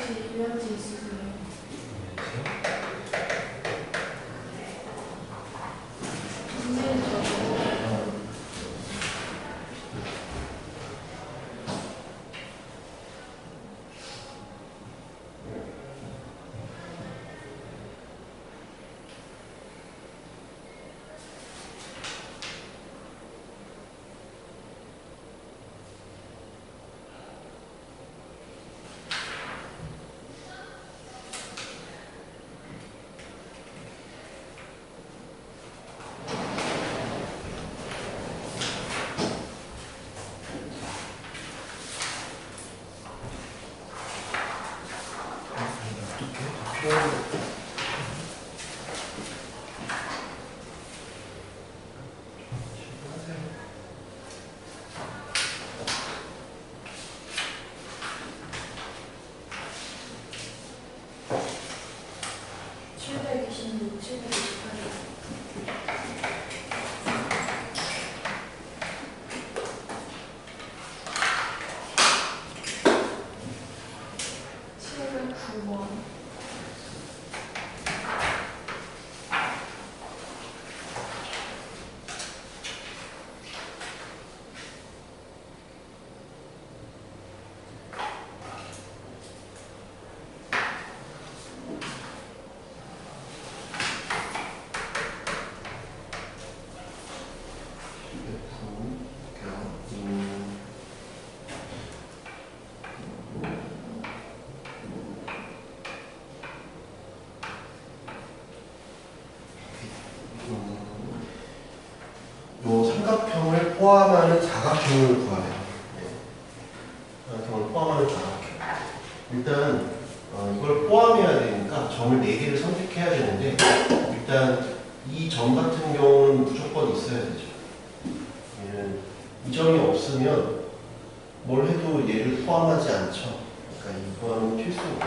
유형지 있으세요? 삼각형을 포함하는 사각형을 구하래요. 삼각형을 포함하는 사각형. 일단 이걸 포함해야 되니까 점을 4개를 선택해야 되는데 일단 이 점 같은 경우는 무조건 있어야 되죠. 얘는 이 점이 없으면 뭘 해도 얘를 포함하지 않죠. 그러니까 이거는 필수고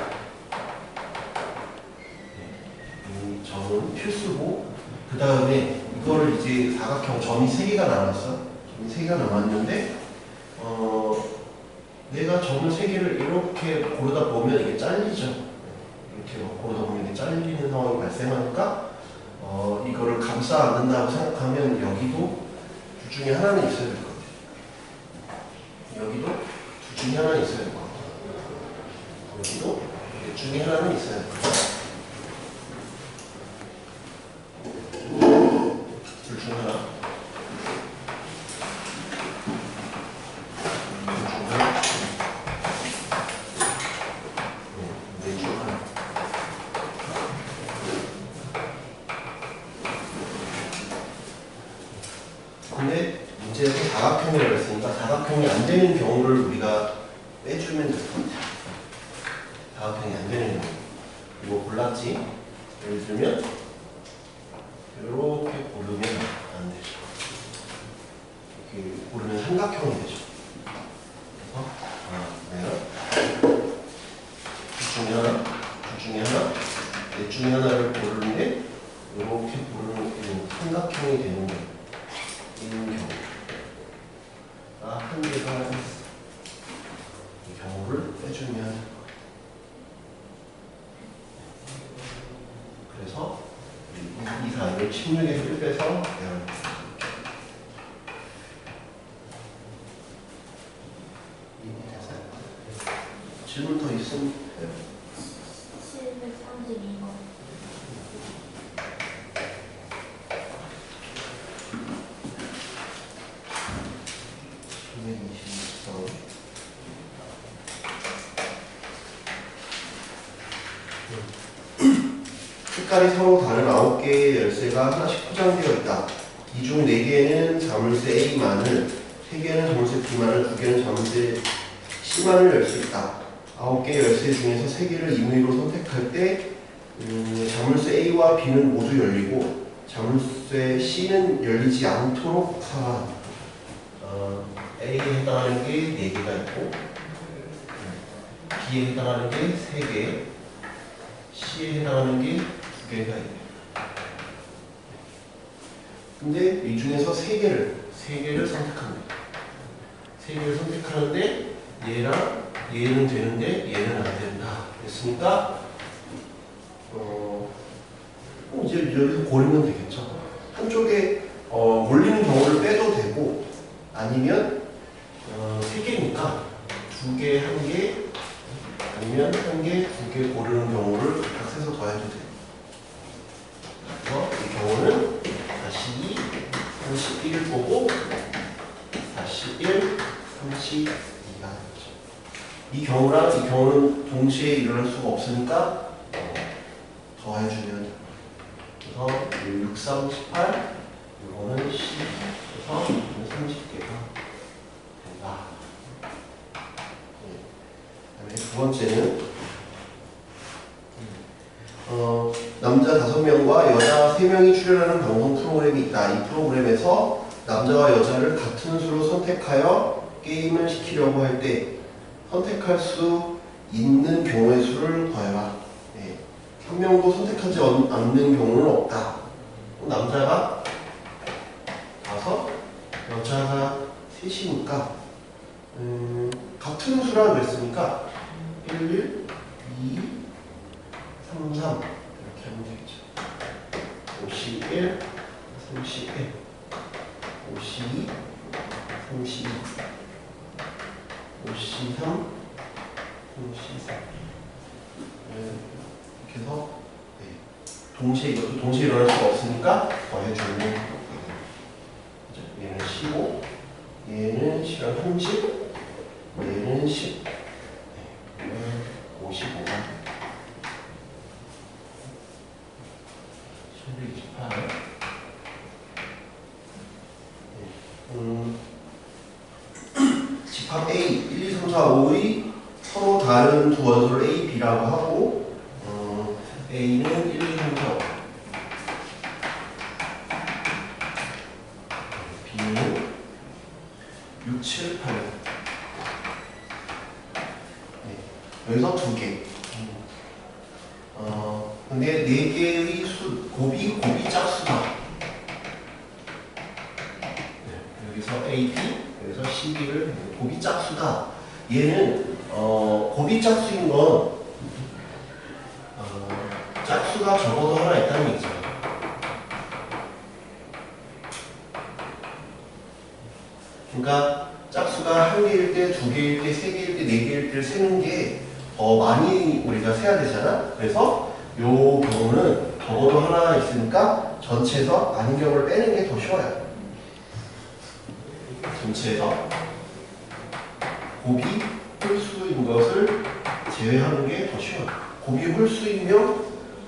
이 점은 필수고 그 다음에 이거를 이제 사각형 점이 3개가 남았어. 점이 3개가 남았는데 내가 점을 3개를 이렇게 고르다 보면 이게 잘리죠. 이렇게 고르다 보면 이게 잘리는 상황이 발생하니까 이거를 감싸 안는다고 생각하면 여기도 둘 중에 하나는 있어야 될 것 같아요. 여기도 둘 중에 하나는 있어야 될 것 같아요. 여기도 둘 중에 하나는 있어야 될 것 같아요. 둘 중 하나. 근데 문제에서 사각형이라고 했으니까 사각형이 안 되는 경우를 우리가 빼주면 될 것 같아요. 사각형이 안 되는 경우. 이거 골랐지? 예를 들면 이렇게 고르면 안 되죠. 이렇게 고르면 삼각형이 되죠. 그래서 내가 둘 중에 하나, 넷 중에 하나를 고르는데 이렇게 고르는 삼각형이 되는 거예요. 있는 경우 한 개가 이 경우를 빼주면 그래서 이 사이를 16에서 1 빼서 질문 더 있으면 돼요. 732번. 색깔이 서로 다른 9개의 열쇠가 하나씩 포장되어 있다. 이 중 4개는 자물쇠 A만을, 3개는 자물쇠 B만을, 2개는 자물쇠 C만을 열 수 있다. 9개의 열쇠 중에서 3개를 임의로 선택할 때 자물쇠 A와 B는 모두 열리고 자물쇠 C는 열리지 않도록 사망한다. A에 해당하는 게 4개가 있고 B에 해당하는 게 3개, C에 해당하는 게 2개가 있네요. 근데 이 중에서 3개를 선택합니다. 3개를 선택하는데 얘랑 얘는 되는데 얘는 안 된다. 됐으니까 이제 여기서 고르면 되겠죠. 한쪽에 몰리는 경우를 빼도 되고 아니면 3개니까 2개, 1개 아니면 1개, 2개 고르는 경우를 각색해서 더해도 돼요. 그래서 이 경우는 42, 31 보고 41, 32가 되죠. 이 경우랑 이 경우는 동시에 일어날 수가 없으니까 더해주면 돼요. 그래서 6, 3, 18 이거는 10 그래서 30개가 된다. 그다음에 두 번째는 남자 5명과 여자 3명이 출연하는 방송 프로그램이 있다. 이 프로그램에서 남자와 여자를 같은 수로 선택하여 게임을 시키려고 할 때 선택할 수 있는 경우의 수를 더해라. 한 명도 선택하지 않는 경우는 없다. 남자가 5, 여자가 3이니까 같은 수라 그랬으니까 1, 2, 3, 3 이렇게 하면 되겠죠. 51, 31, 52, 32, 53, 34 이렇게 해서 이것도 동시에 일어날 수가 없으니까 더해주는 거예요. 얘는 15, 얘는 30, 얘는 10, 55가 128 집합 A, 1, 2, 3, 4, 5의 서로 다른 두 원소를 A, B라고 하고 A는 1, 2, 3, 4, 5 B는 6, 7, 8 여기서 2개 근데 4개의 곱이 짝수다. 여기서 A, B 여기서 CB를 곱이 짝수다. 얘는 곱이 짝수인 건 짝수가 적어도 하나 있다는 얘기죠. 그러니까 짝수가 1개일 때, 2개일 때, 3개일 때, 4개일 때를 세는 게 더 많이 우리가 세야 되잖아. 그래서 요 경우는 적어도 하나 있으니까 전체에서 아닌 경우를 빼는 게 더 쉬워요. 전체에서 곱이 홀수인 것을 제외하는 게 더 쉬워요. 곱이 홀수이면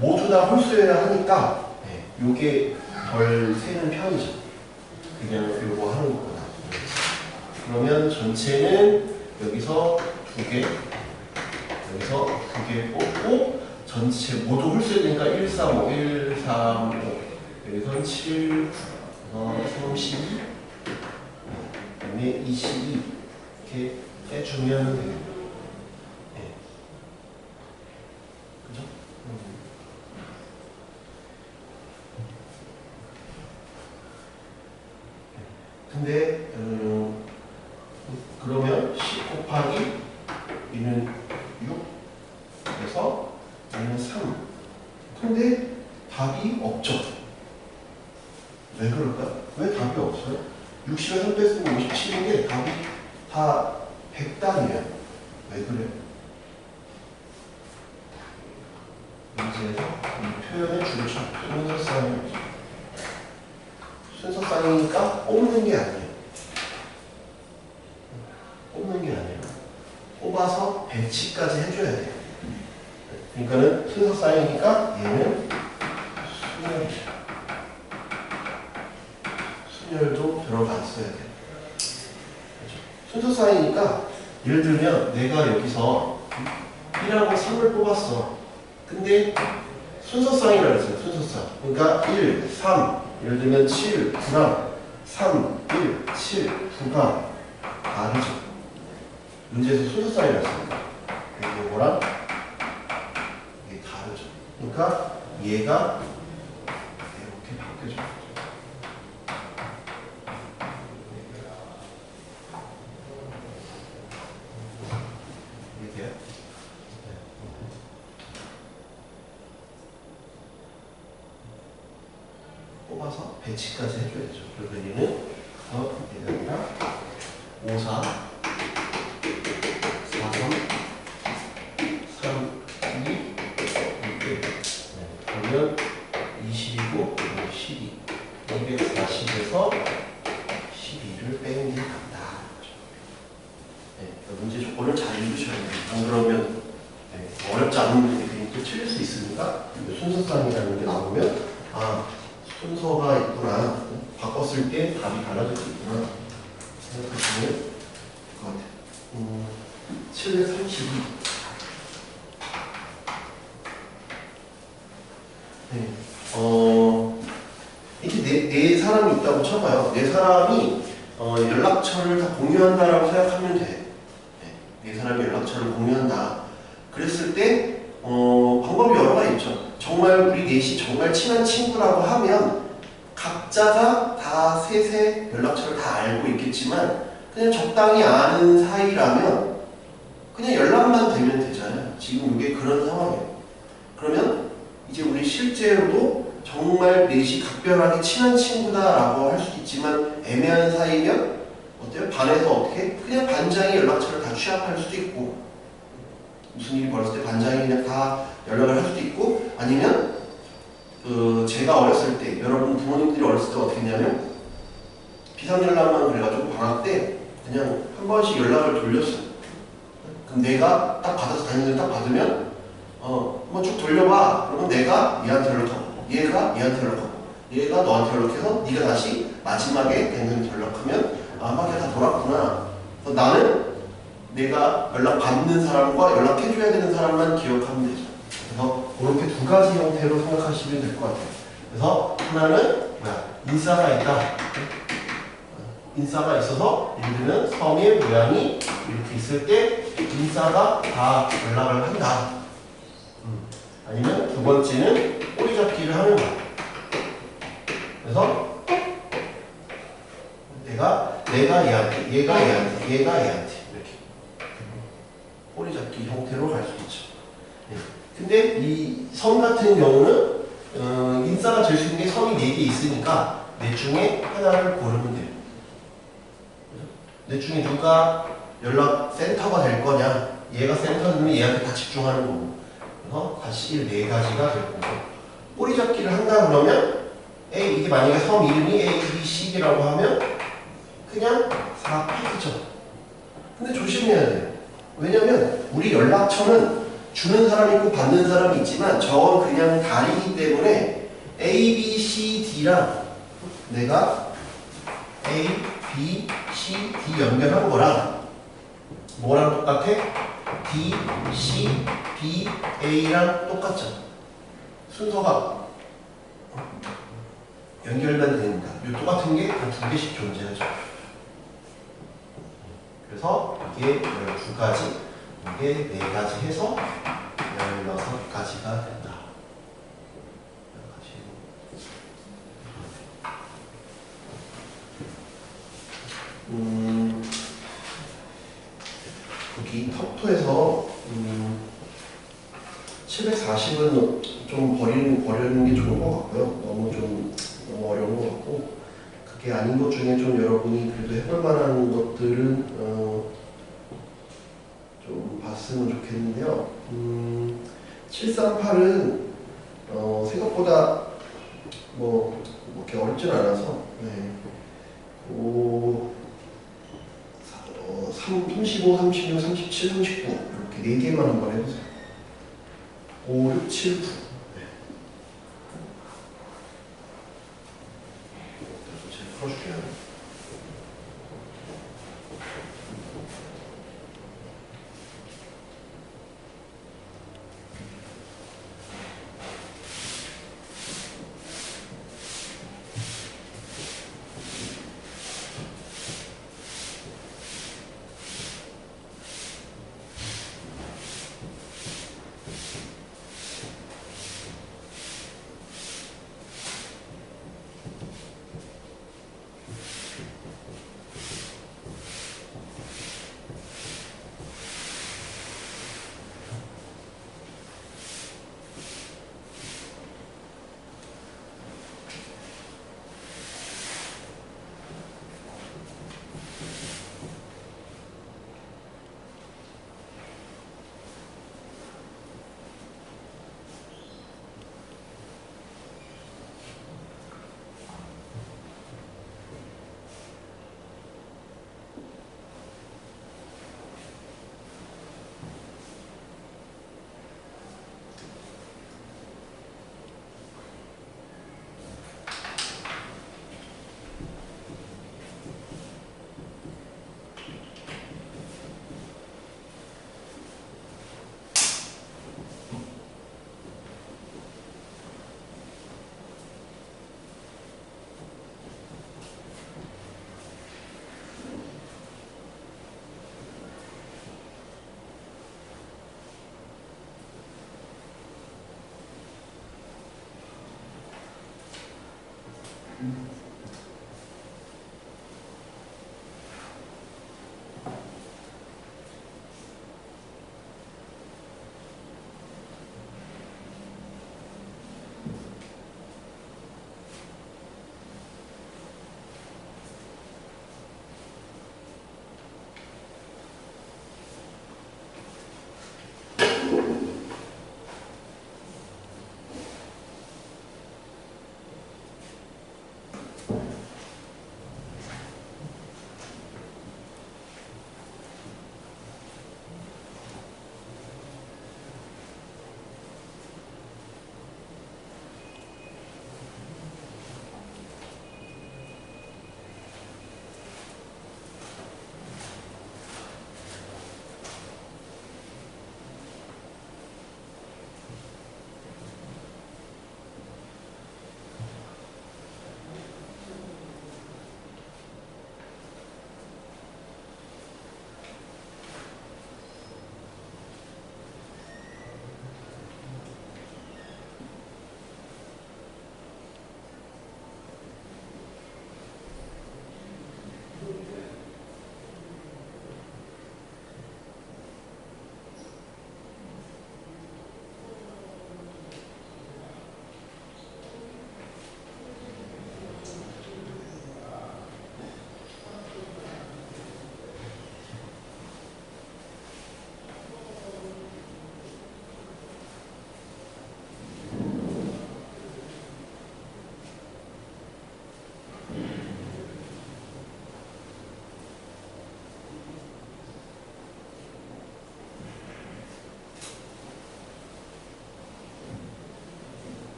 모두 다 홀수여야 하니까 요게 덜 세는 편이죠. 그냥 요거 하는 것보다. 그러면 전체는 여기서 2개, 여기서 2개 뽑고 전체 모두 홀수야 되니까 1, 3, 5, 1, 3, 5 여기서 7, 32 그다음에 22 이렇게 빼주면 되겠다. 그죠? 근데 그러면 10 곱하기 얘는 6 그래서 얘는 3 근데 답이 없죠. 왜 그럴까? 왜 답이 없어요? 60에 3 뺐으면 57인데 답이 다 100단이에요. 왜 그래? 문제에서 이 표현의 줄쳐 순서쌍이니까 뽑는 게 아니에요. 뽑는 게 아니에요. 뽑아서 배치까지 해줘야 돼요. 그러니까는 순서쌍이니까 얘는 순열도 들어갔어야 돼요. 순서쌍이니까 예를 들면 내가 여기서 1하고 3을 뽑았어. 근데 순서쌍이라고 했어요. 순서쌍. 그러니까 1, 3 예를 들면 7, 9랑 3, 1, 7, 9가 다르죠. 문제에서 순서쌍이라고 했습니다. 이거랑 이게 다르죠. 그러니까 얘가 이렇게 바뀌어져. 돼요. 뽑아서 배치까지 해줘야죠. 그래서 얘는 얘가 5, 4, 4, 3, 3, 2, 6. 그러면 20이고 12. 240에서 12를 빼는 게 같다. 네, 문제 조건을 잘 읽으셔야 돼요. 안 그러면 어렵지 않은 문제 괜히 또 틀릴 수 있으니까 순서상이라는 게 나오면 순서가 있구나. 바꿨을 때 답이 달라질 수 있구나. 생각하시면 될 것 같아요. 732. 네. 이렇게 네 사람이 있다고 쳐봐요. 네 사람이 연락처를 다 공유한다라고 생각하면 돼. 네 사람이 연락처를 공유한다. 그랬을 때 방법이 여러 가지 있죠. 정말 우리 넷이 정말 친한 친구라고 하면 각자가 다 셋의 연락처를 다 알고 있겠지만 그냥 적당히 아는 사이라면 그냥 연락만 되면 되잖아요. 지금 이게 그런 상황이에요. 그러면 이제 우리 실제로도 정말 넷이 각별하게 친한 친구다라고 할 수도 있지만 애매한 사이면 어때요? 반에서 어떻게? 그냥 반장이 연락처를 다 취합할 수도 있고 무슨 일이 벌어졌을 때 반장이 그냥 다 연락을 할 수도 있고 아니면 제가 어렸을 때 여러분 부모님들이 어렸을 때 어떻게 했냐면 비상연락만 그래가지고 방학 때 그냥 한 번씩 연락을 돌렸어요. 그럼 내가 딱 받아서 다니는 딱 받으면 한번 쭉 돌려봐. 그러면 내가 얘한테 연락하고 얘가 얘한테 연락하고 얘가 너한테 연락해서 네가 다시 마지막에 댕댕이 연락하면 아마 걔 다 돌았구나. 그래서 나는 내가 연락받는 사람과 연락해줘야 되는 사람만 기억하면 되죠. 그래서 그렇게 두 가지 형태로 생각하시면 될 것 같아요. 그래서 하나는 인싸가 있다. 인싸가 있어서 예를 들면 섬의 모양이 이렇게 있을 때 인싸가 다 연락을 한다. 아니면 두 번째는 꼬리 잡기를 하는 거야. 그래서 내가 얘한테, 얘가 얘한테, 얘가 얘한테 이렇게 꼬리 잡기 형태로 갈 수 있죠. 네. 근데 이 섬 같은 경우는 인싸가 될 수 있는 게 섬이 4개 있으니까 넷 중에 하나를 고르면 돼요. 넷 중에 누가 연락 센터가 될 거냐? 얘가 센터 되면 얘한테 다 집중하는 거고. 그래서 다시 4가지가 될 거고. 꼬리 잡기를 한다 그러면 이게 만약에 섬 이름이 A, B, C라고 하면 그냥 4파트죠. 근데 조심해야 돼요. 왜냐면 우리 연락처는 주는 사람이 있고 받는 사람이 있지만 저건 그냥 다리기 때문에 A, B, C, D랑 내가 A, B, C, D 연결한 거랑 뭐랑 똑같아? D, C, B, A랑 똑같죠. 순서가 연결만 됩니다. 이 똑같은 게 한 2개씩 존재하죠. 그래서 이게 12가지, 이게 4가지 해서 16가지가 된다. 여기 턱토에서 740은 좀 버리는 게 좋은 것 같고요. 너무 어려운 것 같고 그게 아닌 것 중에 좀 여러분이 그래도 해볼 만한 것들은 좀 봤으면 좋겠는데요. 738은 생각보다 이렇게 어렵진 않아서 35, 36, 37, 39 이렇게 4개만 한번 해보세요. 5, 6, 7, 9 제가 풀어줄게요.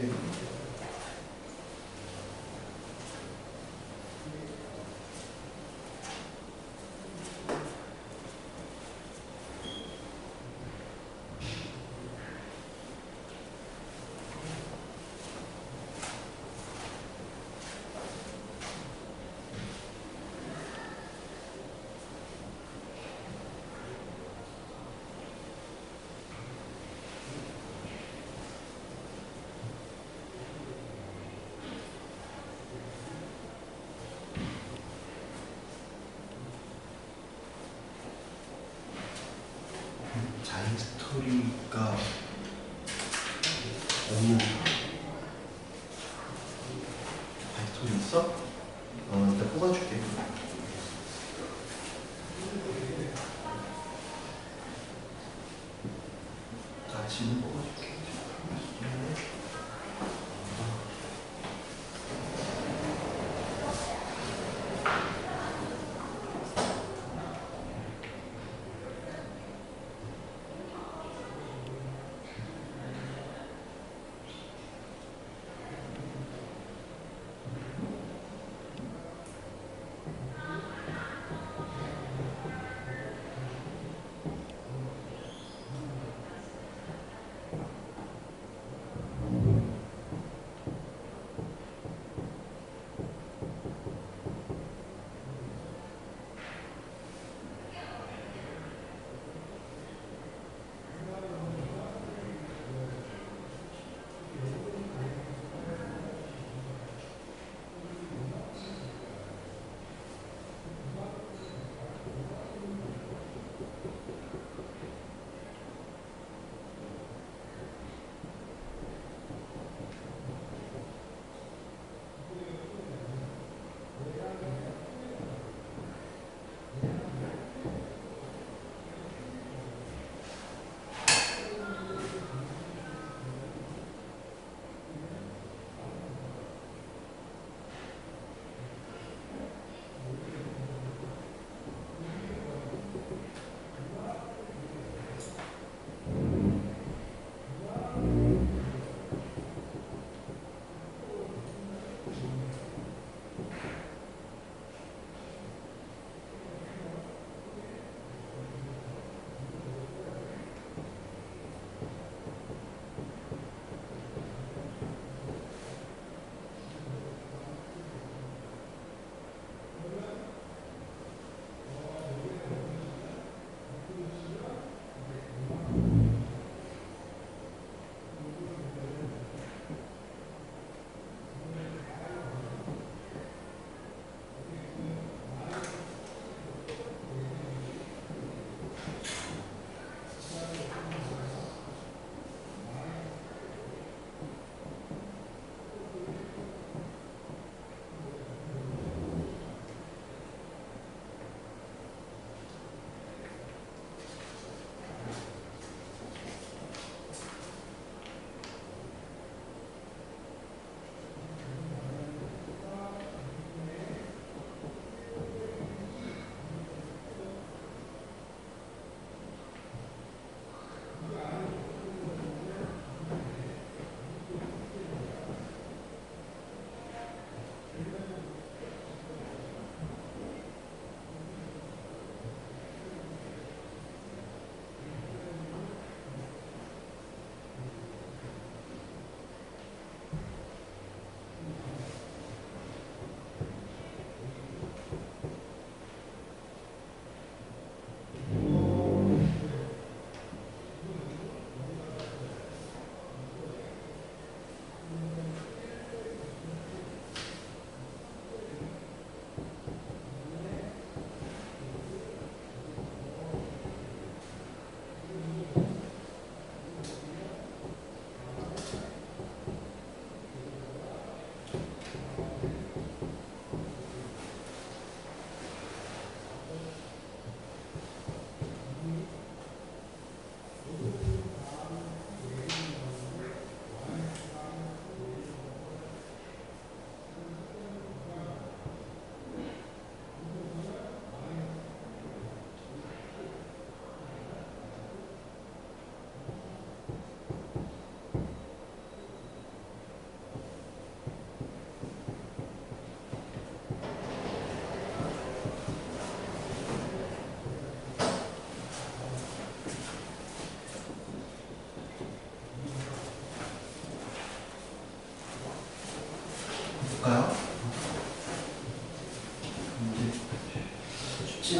줄게. 자인 스토리가 없는 자인 스토리 있어? 일단 뽑아줄게. 자, 지금 뽑아줄게.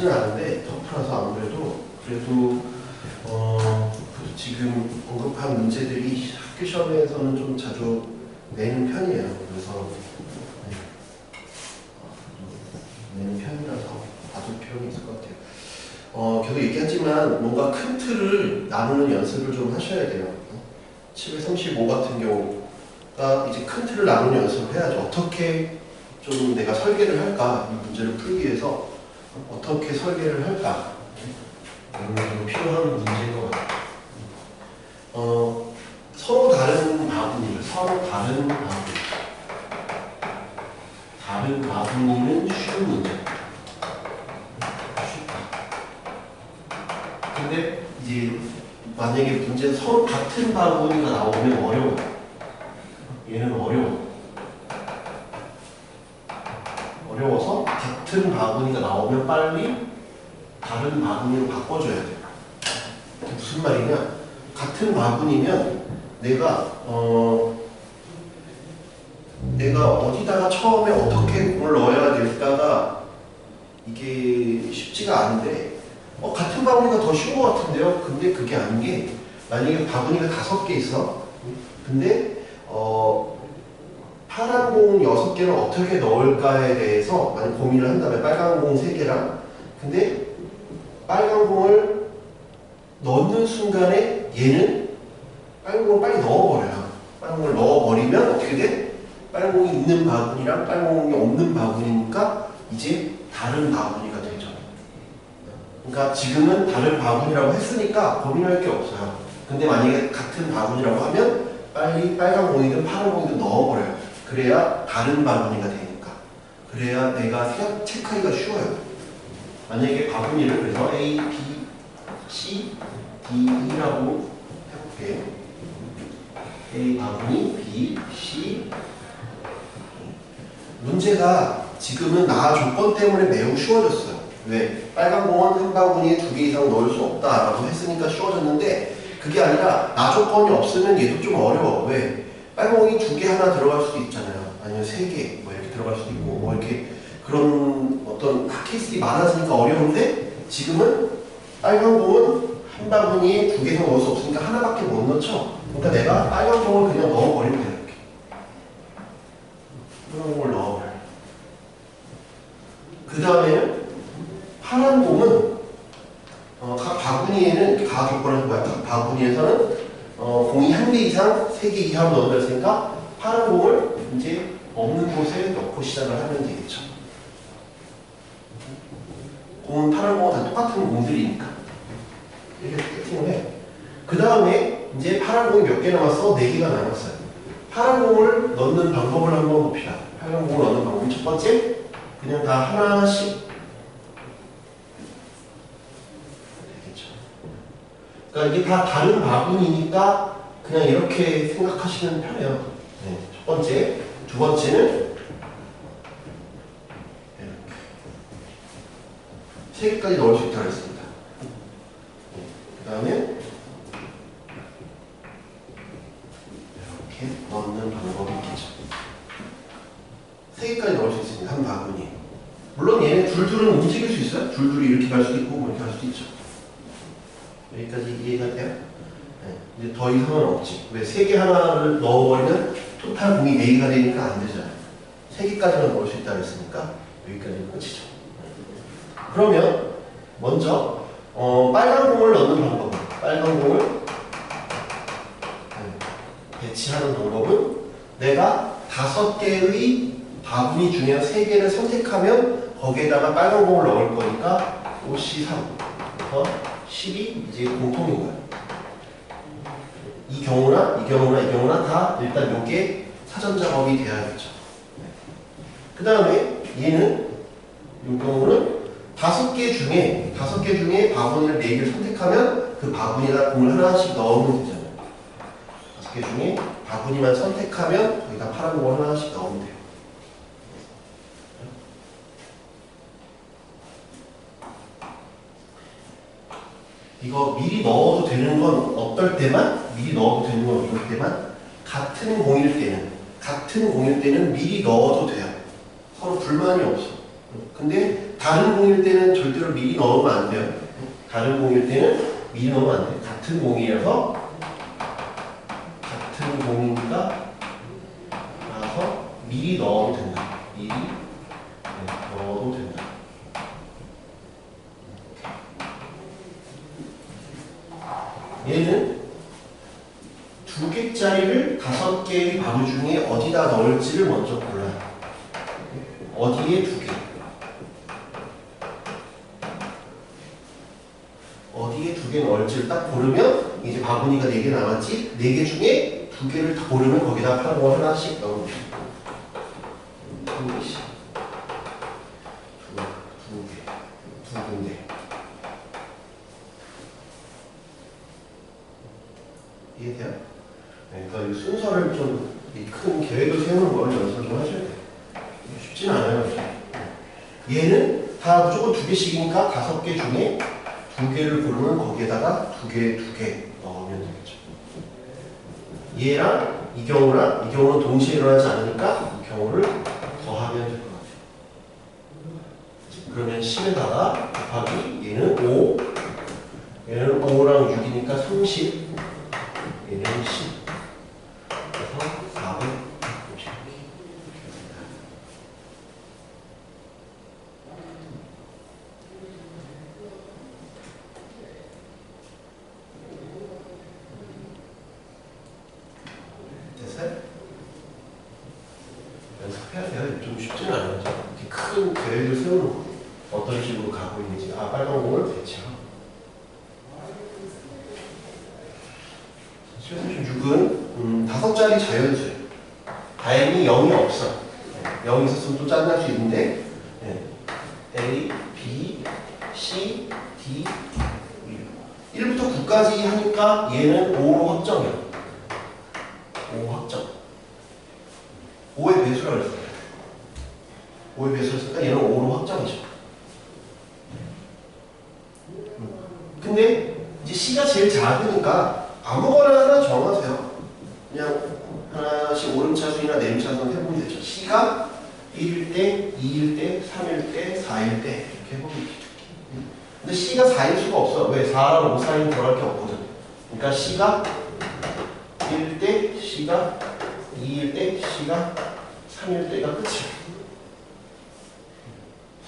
쉽지는 않은데 터프라서 아무래도 그래도 지금 언급한 문제들이 학교 시험에서는 좀 자주 내는 편이에요. 그래서 내는 편이라서 봐줄 필요는 있을 것 같아요. 계속 얘기하지만 뭔가 큰 틀을 나누는 연습을 좀 하셔야 돼요. 735 같은 경우가 이제 큰 틀을 나누는 연습을 해야죠. 어떻게 좀 내가 설계를 할까? 이 문제를 풀기 위해서 어떻게 설계를 할까? 이런 게 좀 필요한 문제인 것 같아요. 서로 다른 바구니를, 다른 바구니는 쉬운 문제. 쉽다. 근데 이제 만약에 문제 서로 같은 바구니가 나오면 어려워요. 얘는 어려워서 같은 바구니가 나오면 빨리 다른 바구니로 바꿔줘야 돼요. 무슨 말이냐? 같은 바구니면 내가 어디다가 처음에 어떻게 공을 넣어야 될까가 이게 쉽지가 않은데 같은 바구니가 더 쉬운 것 같은데요? 근데 그게 아닌 게 만약에 바구니가 5개 있어. 근데 파란 공 6개를 어떻게 넣을까에 대해서 만약 고민을 한다면 빨간 공 3개랑 근데 빨간 공을 넣는 순간에 얘는 빨간 공을 빨리 넣어버려요. 빨간 공을 넣어버리면 어떻게 돼? 빨간 공이 있는 바구니랑 빨간 공이 없는 바구니니까 이제 다른 바구니가 되죠. 그러니까 지금은 다른 바구니라고 했으니까 고민할 게 없어요. 근데 만약에 같은 바구니라고 하면 빨리 빨간 공이든 파란 공이든 넣어버려요. 그래야 다른 바구니가 되니까. 그래야 내가 체크하기가 쉬워요. 만약에 바구니를 그래서 A, B, C, D, E라고 해볼게요. A 바구니, B, C. 문제가 지금은 나 조건 때문에 매우 쉬워졌어요. 왜? 빨간 공은 한 바구니에 2개 이상 넣을 수 없다라고 했으니까 쉬워졌는데 그게 아니라 나 조건이 없으면 얘도 좀 어려워. 왜? 빨간 공이 2개 하나 들어갈 수도 있잖아요. 아니면 3개 뭐 이렇게 들어갈 수도 있고 뭐 이렇게 그런 어떤 케이스들이 많아지니까 어려운데 지금은 빨간 공은 한 바구니에 2개 이상 넣을 수 없으니까 하나밖에 못 넣죠. 그러니까 내가 빨간 공을 그냥 넣어버리면 돼요. 이렇게. 빨간 공을 넣어버려요. 그 다음에는 파란 공은 각 바구니에는 각 조건을 뭐야? 각 바구니에서는 공이 1개 이상 3개 이하로 넣는다 했으니까 파란 공을 이제 없는 곳에 넣고 시작을 하면 되겠죠. 공은 파란 공은 다 똑같은 공들이니까 이렇게 세팅을 해. 그 다음에 이제 파란 공이 몇 개 남았어? 4개가 남았어요. 파란 공을 넣는 방법을 한번 봅시다. 파란 공을 넣는 방법이 첫 번째 그냥 다 하나씩 되겠죠. 그러니까 이게 다 다른 바구니니까 그냥 이렇게 생각하시면 편해요. 네, 첫 번째. 두 번째는 이렇게 3개까지 넣을 수 있다고 했습니다. 그 다음에 이렇게 넣는 방법이 있겠죠. 3개까지 넣을 수 있습니다. 한 바구니. 물론 얘네 줄줄은 움직일 수 있어요. 줄줄이 이렇게 갈 수도 있고 뭐 이렇게 갈 수도 있죠. 여기까지 이해가 돼요? 네. 이제 더 이상은 없지. 왜 3개 하나를 넣어버리면 토탈 공이 4개가 되니까 안 되잖아요. 3개까지만 넣을 수 있다고 했으니까 여기까지는 끝이죠. 그러면 먼저 빨간 공을 넣는 방법은 빨간 공을 배치하는 방법은 내가 5개의 바구니 중에 3개를 선택하면 거기에다가 빨간 공을 넣을 거니까 OC3부터 10이 이제 공통인 거예요. 이 경우나 다 일단 요게 사전 작업이 돼야겠죠. 그 다음에 얘는 이 경우는 5개 중에 바구니를 4개를 선택하면 그 바구니에다 공을 하나씩 넣으면 되잖아요. 5개 중에 바구니만 선택하면 거기다 파란 공을 하나씩 넣으면 돼요. 이거 미리 넣어도 되는 건 어떨 때만? 미리 넣어도 되는 건 어떨 때만? 같은 공일 때는 미리 넣어도 돼요. 서로 불만이 없어. 근데 다른 공일 때는 절대로 미리 넣으면 안 돼요. 다른 공일 때는 미리 넣으면 안 돼요. 같은 공이라서 같은 공이니까 나서 미리 넣어도 된다. 미리 넣어도 된다. 얘는 2개짜리를 5개의 바로 중에 어디다 넣을지를 먼저 골라요. 어디에 2개? 어디에 2개 넣을지를 딱 고르면 이제 바구니가 4개 남았지? 4개 중에 2개를 다 고르면 거기다 하는 거 하나씩 넣으면 돼. 한 개씩. 2개. 2군데. 이해돼요? 네, 그러니까 이 순서를 좀 큰 계획을 세우는 걸 연습을 좀 하셔야 돼요. 쉽진 않아요. 얘는 다 무조건 2개씩이니까 5개 중에 2개를 고르면 거기에다가 2개 넣으면 되겠죠. 얘랑 이 경우는 동시에 일어나지 않으니까 이 경우를 더하면 될 것 같아요. 그러면 10에다가 곱하기 얘는 5, 얘는 5랑 6이니까 30, 얘는 10. 그래서 450. 됐어요? 연습해야 돼요. 좀 쉽지는 않아요. 이렇게 큰 계획을 세우는 거. 어떤 식으로 가고 있는지. 아, 빨간 공을 배치하고. 6은 5자리 자연수예요. 다행히 0이 없어. 0이 있었으면 또 짜증날 수 있는데 A, B, C, D 1부터 9까지 하니까 얘는 5로 확정이야. 5 확정. 5의 배수라고 했어요. 5의 배수였으니까 얘는 5로 확정이죠. 근데 이제 C가 제일 작으니까 아무거나 하나 정하세요. 그냥 하나씩 오름차순이나 내림차순 해보면 되죠. C가 1일 때, 2일 때, 3일 때, 4일 때 이렇게 해보면 되죠. 근데 C가 4일 수가 없어. 왜? 4랑 5 사이는 들어갈 게 없거든. 그러니까 C가 1일 때, C가 2일 때, C가 3일 때가 끝이야.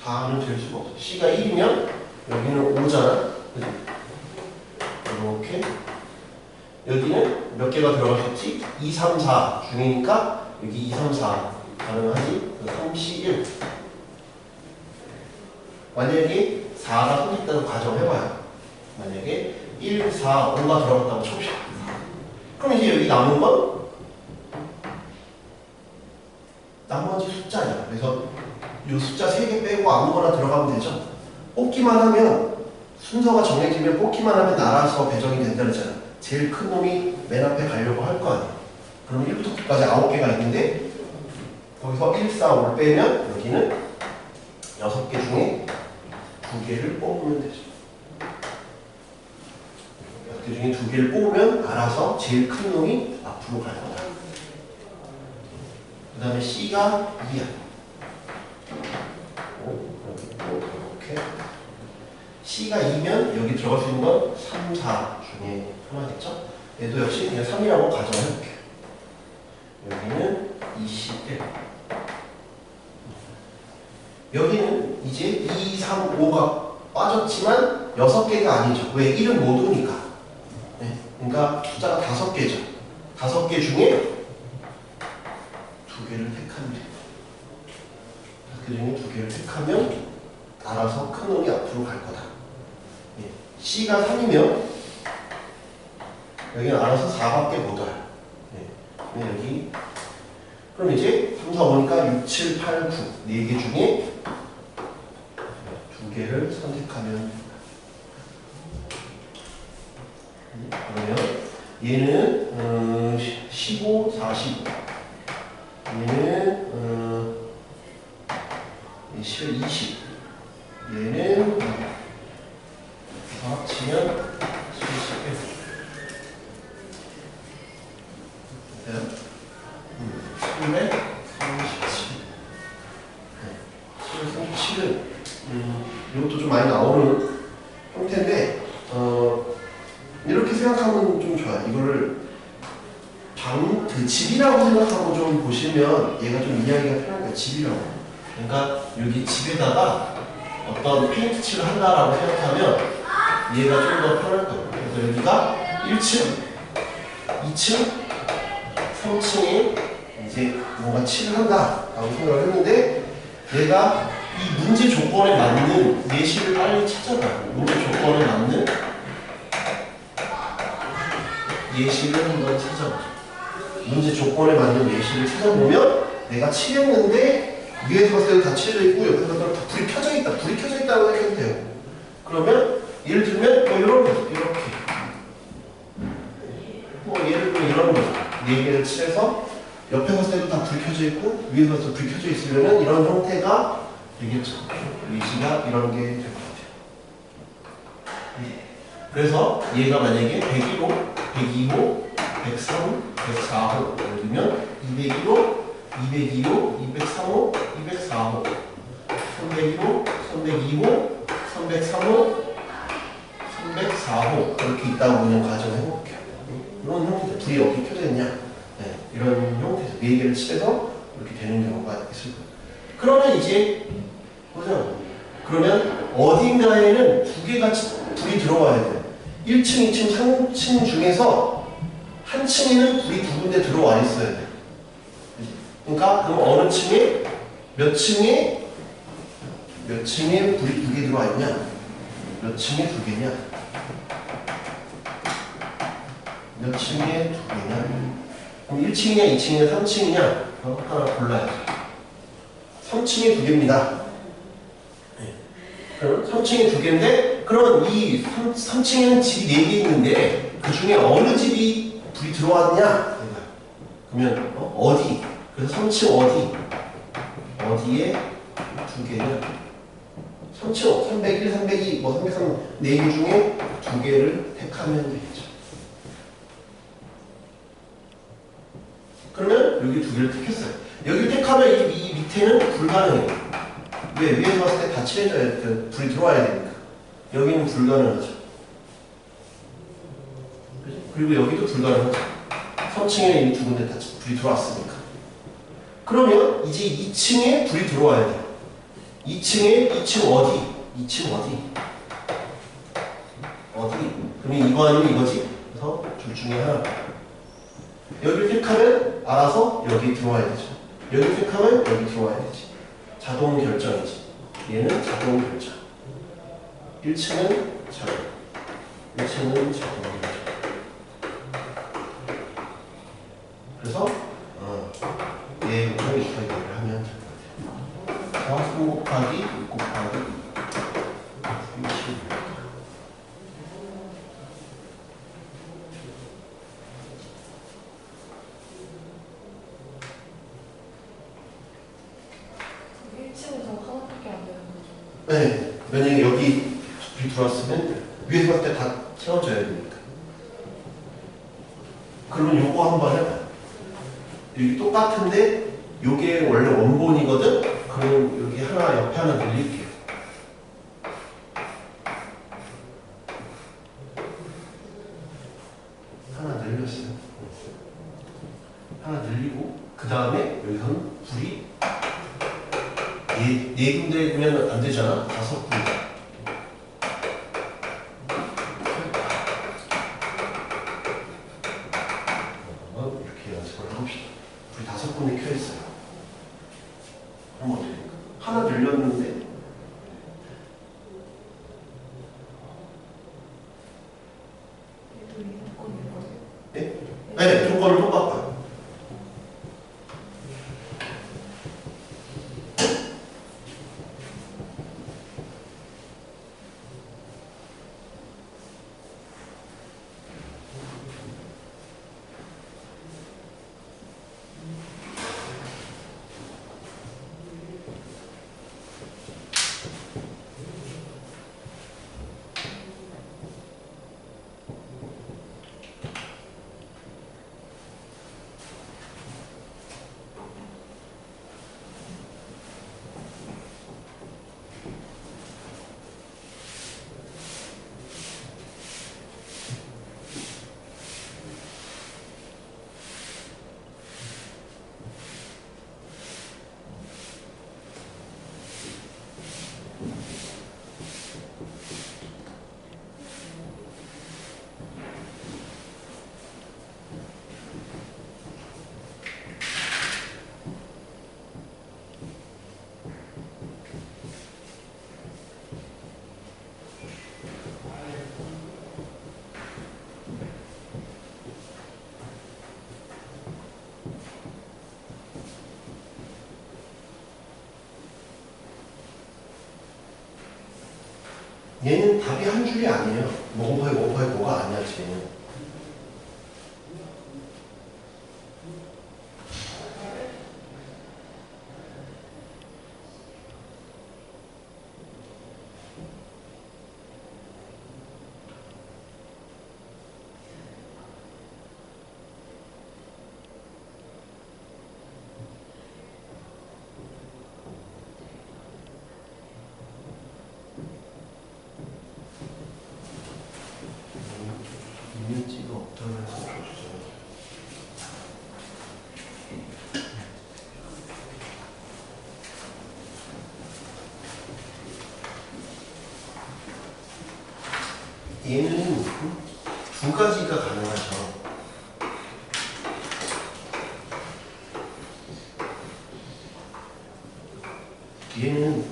4는 될 수가 없어. C가 1이면 여기는 5잖아. 이렇게 여기는 몇 개가 들어갈 수 있지? 2, 3, 4 중이니까 여기 2, 3, 4 가능하지? 31. 만약에 4가 선택되는 가정해봐요. 만약에 1, 4, 5가 들어갔다고 칩시다. 그럼 이제 여기 남은 건 나머지 숫자야. 그래서 이 숫자 3개 빼고 아무거나 들어가면 되죠. 뽑기만 하면 순서가 정해지면 뽑기만 하면 알아서 배정이 된다 그랬잖아. 제일 큰 놈이 맨 앞에 가려고 할 거 아니야. 그럼 1부터 9까지 9개가 있는데 거기서 1, 4, 5를 빼면 여기는 6개 중에 2개를 뽑으면 되죠. 6개 중에 2개를 뽑으면 알아서 제일 큰 놈이 앞으로 갈 거다. 그 다음에 C가 2야. 이렇게 C가 2면 여기 들어갈 수 있는 건 3, 4 중에 하나겠죠? 얘도 역시 그냥 3이라고 가정해볼게요. 여기는 21. 여기는 이제 2, 3, 5가 빠졌지만 6개가 아니죠. 왜? 1은 모두니까. 네. 그러니까 숫자가 5개죠. 5개 중에 2개를 택하면 돼요. 5개 중에 2개를 택하면 알아서 큰 놈이 앞으로 갈 거다. 예. C가 3이면 여기는 알아서 4밖에 못 와요. 예. 여기 그럼 이제 3, 4, 5니까 6, 7, 8, 9 4개 중에 2개를 선택하면 됩니다. 그러면 얘는 15, 40 얘는 20 얘는 합치면 71 돼요? 737 737은 생각하면 좀 좋아요. 이거를 그 집이라고 생각하고 좀 보시면 얘가 좀 이해하기가 편하니까 집이라고. 그러니까 여기 집에다가 어떤 페인트 칠을 한다라고 생각하면 얘가 좀 더 편할 거예요. 그래서 여기가 1층, 2층, 3층에 이제 뭔가 칠을 한다라고 생각을 했는데 내가 이 문제 조건에 맞는 예시를 빨리 찾아봐요. 문제 조건에 맞는 예시를 한번 찾아보죠. 문제 조건에 맞는 예시를 찾아보면 내가 칠했는데 위에서 봤을 때도 다 칠해져 있고 옆에서 봤을 때도 다 불이 켜져 있다. 불이 켜져 있다고 생각해도 돼요. 그러면 예를 들면 뭐 이런 거죠. 이렇게 뭐 예를 들면 이런 거죠. 4개를 칠해서 옆에 봤을 때도 다 불이 켜져 있고 위에서 봤을 때 불이 켜져 있으면 이런 형태가 되겠죠. 예시가 이런 게 될 것 같아요. 그래서 얘가 만약에 101호, 102호, 103호, 104호 예를 들면 201호, 202호, 203호, 204호 301호, 302호, 303호, 304호 이렇게 있다고 그냥 가정을 해볼게요. 이런 형태, 불이 어떻게 켜져 있냐? 네, 이런 형태에서 4개를 칠해서 이렇게 되는 경우가 있을 거예요. 그러면 이제 보자. 그러면 어딘가에는 2개가 불이 들어와야 돼요. 1층, 2층, 3층 중에서 한 층에는 불이 2군데 들어와 있어야 돼요. 그러니까 그럼 어느 층에 몇 층에 불이 2개 들어와 있냐? 몇 층에 2개냐? 몇 층에 2개냐? 그럼 1층이냐, 2층이냐, 3층이냐? 하나 골라야죠. 3층에 2개입니다. 네. 그럼 3층에 2개인데, 그러면 이 3층에는 집이 4개 있는데, 그 중에 어느 집이 불이 들어왔냐? 그러면 어디? 그래서 3층 어디에 2개냐? 3층 301, 302, 뭐 303, 4개 중에 2개를 택하면 되겠죠. 그러면 여기 2개를 택했어요. 여기 택하면 이 밑에는 불가능해요. 왜? 위에서 봤을 때 다 칠해져야 돼. 불이 들어와야 되니까. 여기는 불가능하죠. 그리고 여기도 불가능하죠. 3층에 이미 2군데 다 불이 들어왔으니까. 그러면 이제 2층에 불이 들어와야 돼요. 2층 어디? 2층 어디? 그러면 이거 아니면 이거지? 그래서 둘 중에 하나. 여기를 택하면 알아서 여기 들어와야 되죠. 여기를 택하면 여기 들어와야 되지. 자동 결정이지. 얘는 자동 결정. 1층은 자동. 1층은 자동 결정. 그래서 얘 곱하기 2를 하면 될 것 같아요. 3 곱하기 6 곱하기 60. 네, 만약에 여기 불이 들어왔으면 위에서 봤을 때 다 채워져야 되니까. 그러면 요거 한번 해봐요. 여기 똑같은데 요게 원래 원본이거든? 그럼 여기 하나 옆에 하나 늘릴게요. 하나 늘렸어요. 하나 늘리고 그 다음에 여기서는 불이 네 군데면 안 되잖아. 5군데. 이렇게 연습을 해봅시다. 불이 5군데 켜 있어요. 그럼 어떻게 될까? 하나 늘렸는데 네? 네, 조건을 똑바꿔요. 얘는 답이 한 줄이 아니에요. 뭐 곱하기 뭐 곱하기 뭐가 아니야 쟤는. 이미지가 없다고 해서 줘주세요. 얘는 두 가지가 가능하죠. 얘는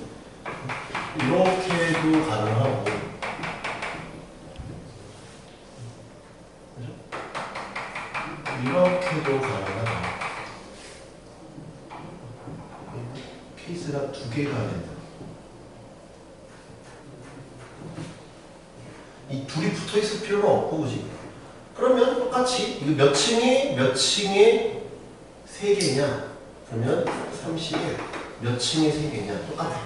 이렇게도 가능하고, 그죠? 이렇게도 가능하다. 케이스가 두 개가 된다. 이 둘이 붙어 있을 필요는 없고, 그지? 그러면 똑같이 이거 몇 층에 세 개냐? 그러면 30에 몇 층에 세 개냐? 똑같아.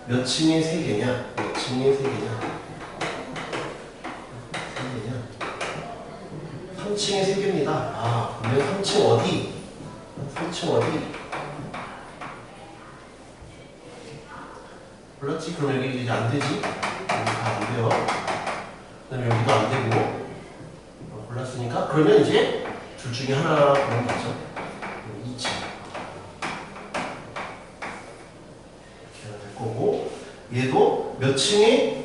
몇 층에 세 개냐? 몇 층에 세 개냐? 3층에 세 개입니다. 아, 그러면 3층 어디? 3층 어디? 몰랐지? 그럼 여기 이제 안 되지? 여기 다 안 돼요. 그 다음에 여기도 안 되고. 골랐으니까. 그러면 이제 둘 중에 하나 보면 되죠. 2층. 이렇게 될 거고. 얘도 몇 층에,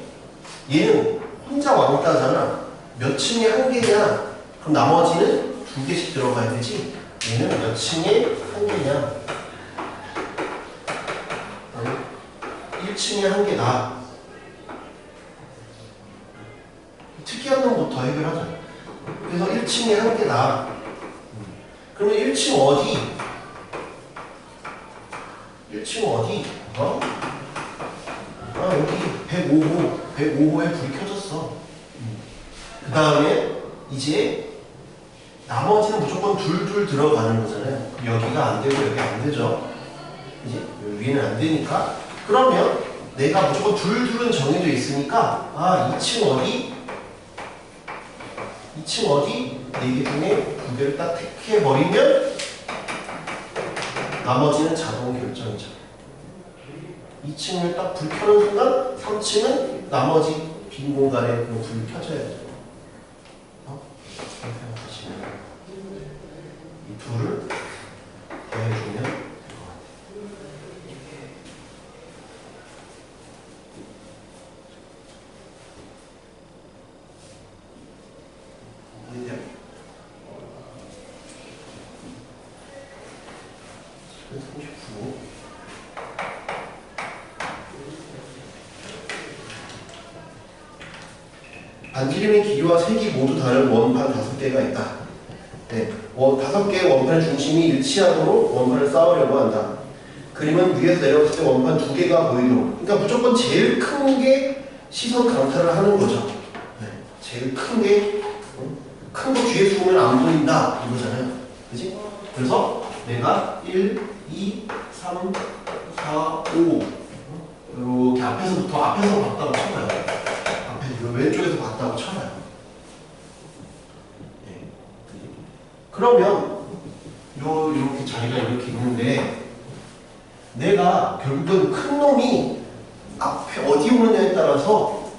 얘는 혼자 왕따잖아. 몇 층에 한 개냐? 그럼 나머지는 두 개씩 들어가야 되지. 얘는 몇 층에 한 개냐? 1층에 한 개다. 특이한 놈부터 해결하자. 그래서 1층에 한 개다. 그러면 1층 어디? 1층 어디? 어? 아, 여기 105호에 불이 켜졌어. 그 다음에 이제 나머지는 무조건 둘둘 들어가는 거잖아요. 여기가 안 되고 여기 안 되죠. 이제 위에는 안 되니까. 그러면 내가 무조건 둘둘은 정해져 있으니까, 아, 2층 어디? 2층 어디? 4개 중에 2개를 딱 택해버리면 나머지는 자동 결정이죠. 2층을 딱 불 켜는 순간 3층은 나머지 빈 공간에 그 불이 켜져야 되죠. 생각하시면 이 둘을 더해주면 될 것 같아요. 39. 반지름의 길이와 색이 모두 다른 원판 5개가 있다. 네, 5개의 원판의 중심이 일치하도록 원판을 쌓으려고 한다. 그림은 위에서 내려갔을 때 원판 2개가 보이도록. 그러니까 무조건 제일 큰 게 시선 강타를 하는 거죠. 네, 제일 큰 게, 큰 거 뒤에 숨으면 안 보인다 이거잖아요. 그지? 그래서 내가 1, 2, 3, 4, 5 이렇게 앞에서 봤다고 쳐봐요. 앞에 왼쪽에서 봤다고 쳐봐요. 네. 그러면 이렇게 자리가 이렇게 있는데 내가 결국은 큰 놈이 앞에 어디 오느냐에 따라서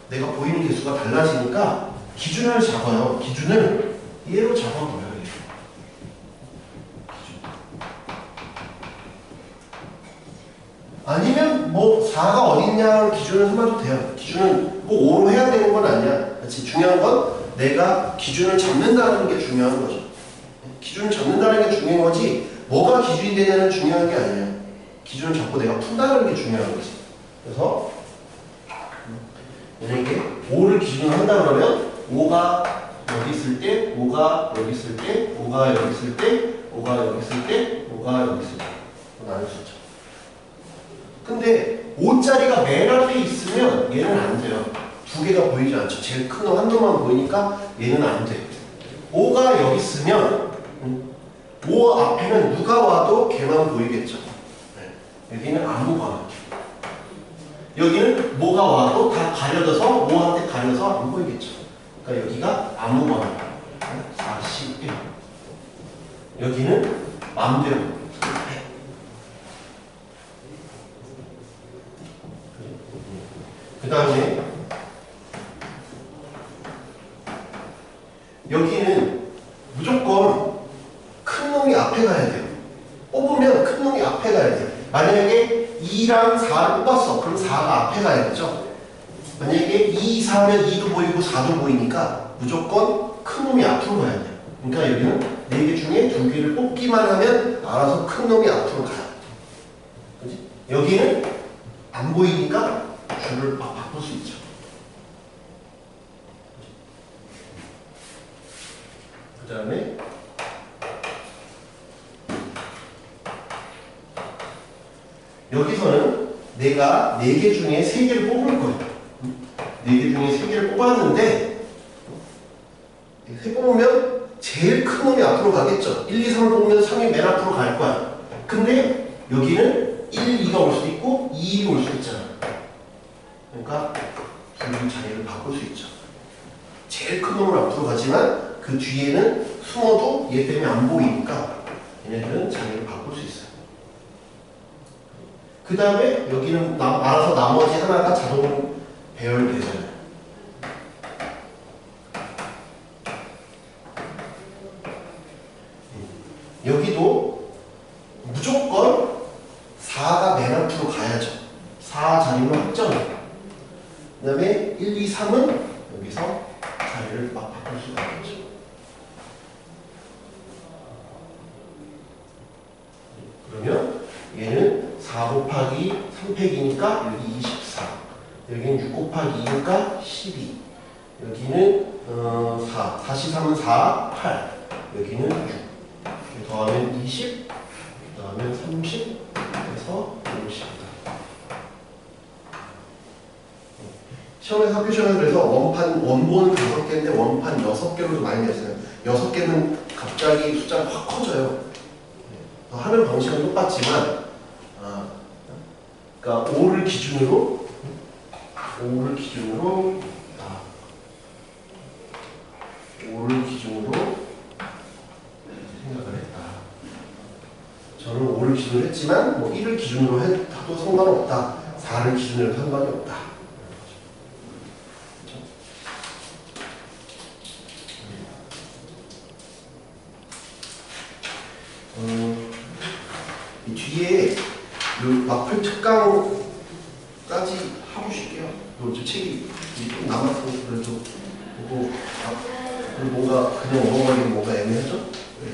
내가 보이는 개수가 달라지니까 기준을 잡아요. 기준을 얘로 잡아버려요. 아니면 뭐 4가 어딨냐 기준을 삼아도 돼요. 기준은 꼭 5로 해야 되는 건 아니야. 그렇지? 중요한 건 내가 기준을 잡는다는 게 중요한 거죠. 기준을 잡는다는 게 중요한 거지 뭐가 기준이 되냐는 중요한 게 아니에요. 기준을 잡고 내가 푼다는 게 중요한 거지. 그래서 만약에 5를 기준으로 한다 그러면 5가 여기 있을 때, 5가 여기 있을 때, 5가 여기 있을 때, 5가 여기 있을 때, 5가 여기 있을 때 나눌 수 있죠. 근데 5자리가 맨 앞에 있으면 얘는 안 돼요. 두 개가 보이지 않죠. 제일 큰 놈 한 놈만 보이니까 얘는 안 돼. 5가 여기 있으면 5 앞에는 누가 와도 걔만 보이겠죠. 네. 여기는 아무거나. 여기는 뭐가 와도 다 가려져서 5한테 가려서 안 보이겠죠. 그러니까 여기가 아무거나 41. 여기는 마음대로. 그 다음에 여기는 무조건 큰 놈이 앞에 가야 돼요. 뽑으면 큰 놈이 앞에 가야 돼요. 만약에 2랑 4를 뽑았어. 그럼 4가 앞에 가야겠죠. 만약에 2, 4면 2도 보이고 4도 보이니까 무조건 큰 놈이 앞으로 가야 돼요. 그러니까 여기는 4개 중에 2개를 뽑기만 하면 알아서 큰 놈이 앞으로 가요. 그치? 여기는 안 보이니까 줄을 막 바꿀 수 있죠. 그 다음에 여기서는 내가 4개 중에 3개를 뽑을 거예요. 4개 중에 3개를 뽑았는데 3 뽑으면 제일 큰 놈이 앞으로 가겠죠. 1, 2, 3을 뽑으면 3이 맨 앞으로 갈 거야. 근데 여기는 1, 2가 올 수도 있고 2, 1이 올 수도 있잖아. 그러니까 둘이 자리를 바꿀 수 있죠. 제일 큰 놈을 앞으로 가지만 그 뒤에는 숨어도 얘 때문에 안 보이니까 얘네들은 자리를 바꿀 수 있어요. 그 다음에 여기는 알아서 나머지 하나가 자동 배열되잖아요. 여기도 무조건 4가 맨 앞으로 가야죠. 4 자리만 확정해요. 그 다음에 1, 2, 3은 여기서 자리를 막 바꿀 수가 있겠죠. 그러면 얘는 4 곱하기 3팩이니까 여기 24. 여기는 6 곱하기 2니까 12. 여기는 4. 다시 3은 4, 8. 여기는 6. 더하면 20. 더하면 30. 해서 50이다. 시험에서 학교 시험에서 그래서 원본은 5개인데 원판 6개로도 많이 냈어요. 6개는 갑자기 숫자가 확 커져요. 하는 방식은 똑같지만 그러니까 5를 기준으로 생각을 했다. 저는 5를 기준으로 했지만 뭐 1을 기준으로 해도 상관없다. 4를 기준으로 해도 상관이 없다. 이 뒤에 마플 특강까지 하고 싶게요. 저 책이 좀 남았으면 그래도 보고 뭔가 그냥 넘어가기는 뭔가 애매하죠? 네.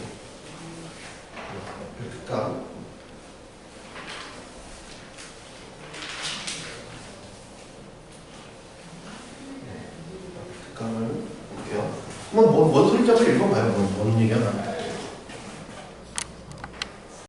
마플 특강. 특강을 볼게요. 한번 뭔 소리인지 한번 읽어봐요. 뭔 얘기하나?